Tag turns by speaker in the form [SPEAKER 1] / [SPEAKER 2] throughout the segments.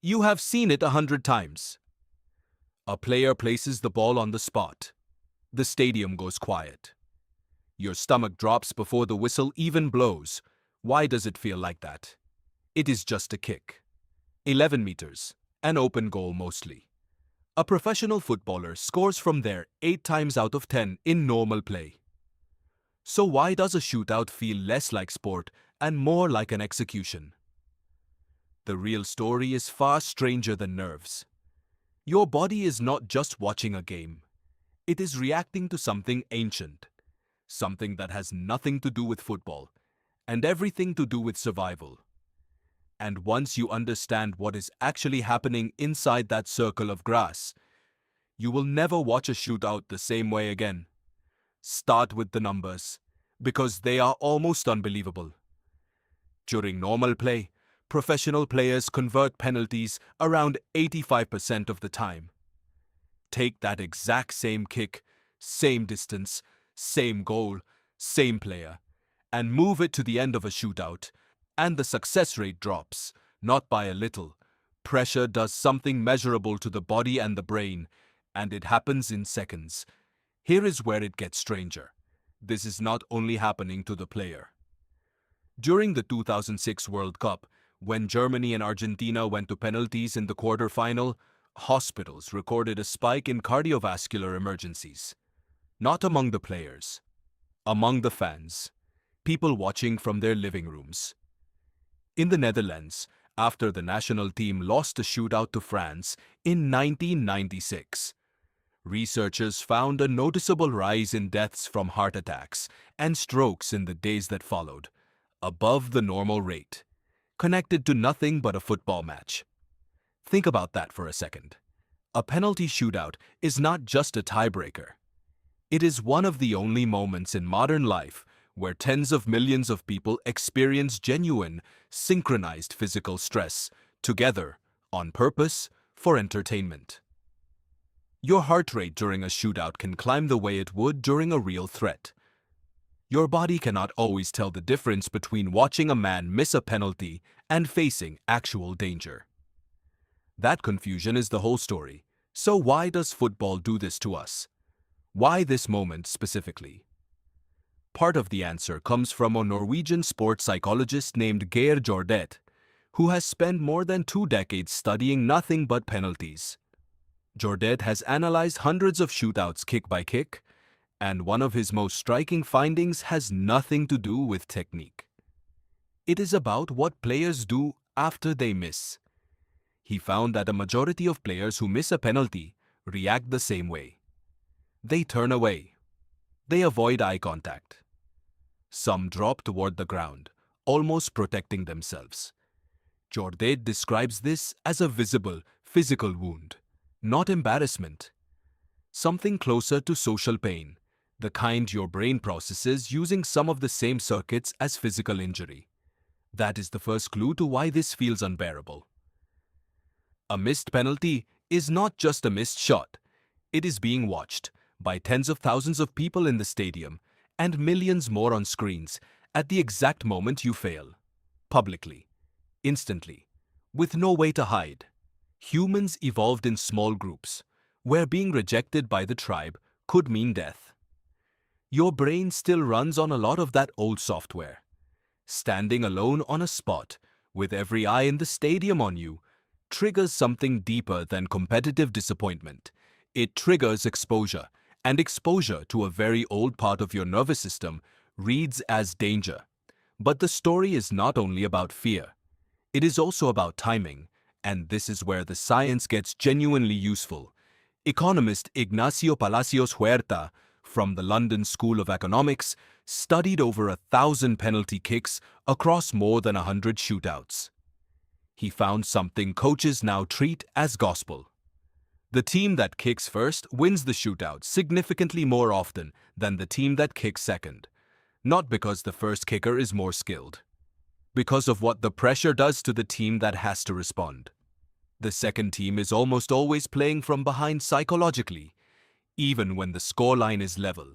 [SPEAKER 1] You have seen it 100 times. A player places the ball on the spot. The stadium goes quiet. Your stomach drops before the whistle even blows. Why does it feel like that? It is just a kick. 11 meters. An open goal mostly. A professional footballer scores from there 8 times out of 10 in normal play. So why does a shootout feel less like sport and more like an execution? The real story is far stranger than nerves. Your body is not just watching a game. It is reacting to something ancient, something that has nothing to do with football and everything to do with survival. And once you understand what is actually happening inside that circle of grass, you will never watch a shootout the same way again. Start with the numbers, because they are almost unbelievable. During normal play, professional players convert penalties around 85% of the time. Take that exact same kick, same distance, same goal, same player, and move it to the end of a shootout, and the success rate drops, not by a little. Pressure does something measurable to the body and the brain, and it happens in seconds. Here is where it gets stranger. This is not only happening to the player. During the 2006 World Cup, when Germany and Argentina went to penalties in the quarterfinal, hospitals recorded a spike in cardiovascular emergencies. Not among the players, among the fans, people watching from their living rooms. In the Netherlands, after the national team lost a shootout to France in 1996, researchers found a noticeable rise in deaths from heart attacks and strokes in the days that followed, above the normal rate, connected to nothing but a football match. Think about that for a second. A penalty shootout is not just a tiebreaker. It is one of the only moments in modern life where tens of millions of people experience genuine, synchronized physical stress, together, on purpose, for entertainment. Your heart rate during a shootout can climb the way it would during a real threat. Your body cannot always tell the difference between watching a man miss a penalty and facing actual danger. That confusion is the whole story. So why does football do this to us? Why this moment specifically? Part of the answer comes from a Norwegian sports psychologist named Geir Jordet, who has spent more than 2 decades studying nothing but penalties. Jordet has analyzed hundreds of shootouts kick by kick, and one of his most striking findings has nothing to do with technique. It is about what players do after they miss. He found that a majority of players who miss a penalty react the same way. They turn away. They avoid eye contact. Some drop toward the ground, almost protecting themselves. Jordet describes this as a visible, physical wound, not embarrassment. Something closer to social pain, the kind your brain processes using some of the same circuits as physical injury. That is the first clue to why this feels unbearable. A missed penalty is not just a missed shot. It is being watched by tens of thousands of people in the stadium and millions more on screens at the exact moment you fail. Publicly. Instantly. With no way to hide. Humans evolved in small groups, where being rejected by the tribe could mean death. Your brain still runs on a lot of that old software. Standing alone on a spot, with every eye in the stadium on you, triggers something deeper than competitive disappointment. It triggers exposure, and exposure to a very old part of your nervous system reads as danger. But the story is not only about fear. It is also about timing, and this is where the science gets genuinely useful. Economist Ignacio Palacios-Huerta from the London School of Economics studied over 1,000 penalty kicks across more than 100 shootouts. He found something coaches now treat as gospel. The team that kicks first wins the shootout significantly more often than the team that kicks second. Not because the first kicker is more skilled. Because of what the pressure does to the team that has to respond. The second team is almost always playing from behind psychologically, even when the scoreline is level,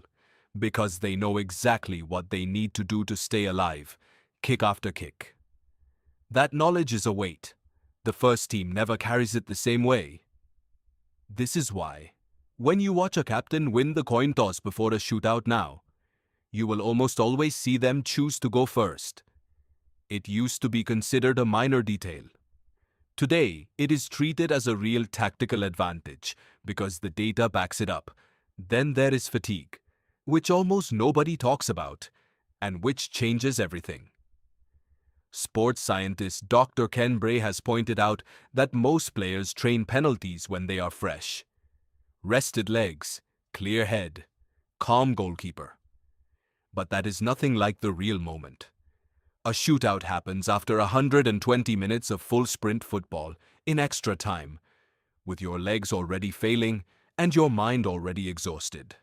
[SPEAKER 1] because they know exactly what they need to do to stay alive, kick after kick. That knowledge is a weight, The first team never carries it the same way. This is why, when you watch a captain win the coin toss before a shootout now, you will almost always see them choose to go first. It used to be considered a minor detail. Today, it is treated as a real tactical advantage because the data backs it up. Then there is fatigue, which almost nobody talks about, and which changes everything. Sports scientist Dr. Ken Bray has pointed out that most players train penalties when they are fresh. Rested legs, clear head, calm goalkeeper. But that is nothing like the real moment. A shootout happens after 120 minutes of full sprint football in extra time, with your legs already failing and your mind already exhausted.